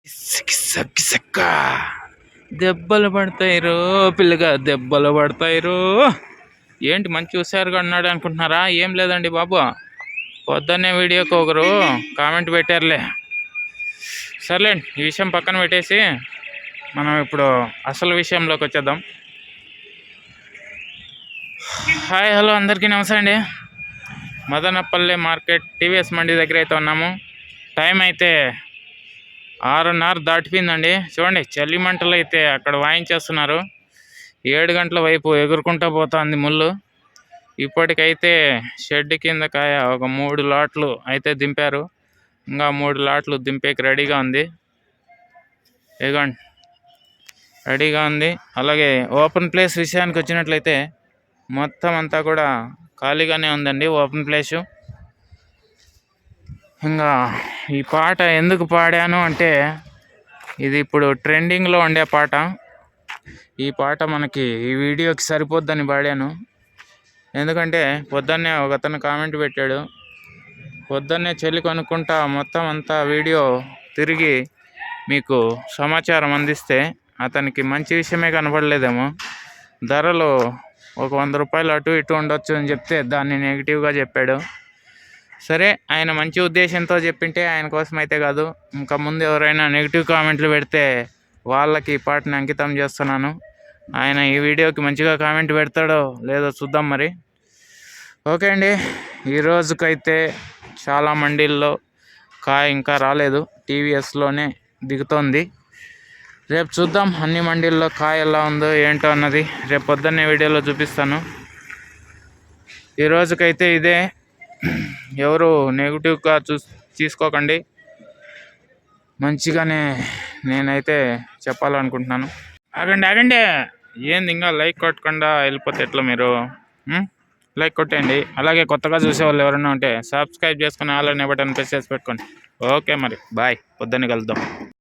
కిసక్క దెబ్బలు పడతాయి రో పిల్లగా, దెబ్బలు పడతాయి రో. ఏంటి మంచి హుషారుగా ఉన్నాడు అనుకుంటున్నారా? ఏం లేదండి బాబు, పొద్దున్నే వీడియోకి ఒకరు కామెంట్ పెట్టారులే. సర్లేండి, ఈ విషయం పక్కన పెట్టేసి మనం ఇప్పుడు అసలు విషయంలోకి వచ్చేద్దాం. హాయ్ హలో అందరికీ నమస్తే అండి. మదనపల్లె మార్కెట్ టీవీఎస్ మండి దగ్గర అయితే ఉన్నాము. టైం అయితే 6:30 దాటిపోయిందండి. చూడండి, చలి మంటలు అయితే అక్కడ వాయించేస్తున్నారు. 7 గంటల వైపు ఎగురుకుంటూ పోతుంది ముళ్ళు. ఇప్పటికైతే షెడ్ కింద కాయ ఒక 3 లాట్లు అయితే దింపారు. ఇంకా 3 లాట్లు దింపేకి రెడీగా ఉంది. ఇదిగోండి, రెడీగా ఉంది. అలాగే ఓపెన్ ప్లేస్ విషయానికి వచ్చినట్లయితే మొత్తం అంతా కూడా ఖాళీగానే ఉందండి, ఓపెన్ ప్లేసు. ఇంకా ఈ పాట ఎందుకు పాడాను అంటే, ఇది ఇప్పుడు ట్రెండింగ్లో ఉండే పాట. ఈ పాట మనకి ఈ వీడియోకి సరిపోద్దని పాడాను. ఎందుకంటే పొద్దున్నే ఒక అతను కామెంట్ పెట్టాడు, పొద్దున్నే చెల్లి కొనుక్కుంటా మొత్తం అంతా వీడియో తిరిగి మీకు సమాచారం అందిస్తే అతనికి మంచి విషయమే కనపడలేదేమో. ధరలు ఒక 100 రూపాయలు అటు ఇటు ఉండొచ్చు అని చెప్తే దాన్ని నెగిటివ్గా చెప్పాడు. సరే, ఆయన మంచి ఉద్దేశంతో చెప్పింటే ఆయన కోసం అయితే కాదు, ఇంకా ముందు ఎవరైనా నెగిటివ్ కామెంట్లు పెడితే వాళ్ళకి ఈ పాటని అంకితం చేస్తున్నాను. ఆయన ఈ వీడియోకి మంచిగా కామెంట్ పెడతాడో లేదో చూద్దాం మరి. ఓకే అండి, ఈరోజుకైతే చాలా మండీల్లో కాయ ఇంకా రాలేదు, టీవీఎస్లోనే దిగుతోంది. రేపు చూద్దాం అన్ని మండీల్లో కాయ ఎలా ఉందో ఏంటో అన్నది రేపు పొద్దున్నే వీడియోలో చూపిస్తాను. ఈరోజుకైతే ఇదే, ఎవరు నెగిటివ్గా తీసుకోకండి, మంచిగానే నేనైతే చెప్పాలనుకుంటున్నాను. ఆగండి, ఏంది ఇంకా లైక్ కొట్టకుండా వెళ్ళిపోతే ఎట్లా మీరు? లైక్ కొట్టండి. అలాగే కొత్తగా చూసేవాళ్ళు ఎవరైనా ఉంటే సబ్స్క్రైబ్ చేసుకుని ఆల్ అనే బటన్ ప్రెస్ చేసి పెట్టుకోండి. ఓకే మరి, బాయ్, పొద్దున్న కలుద్దాం.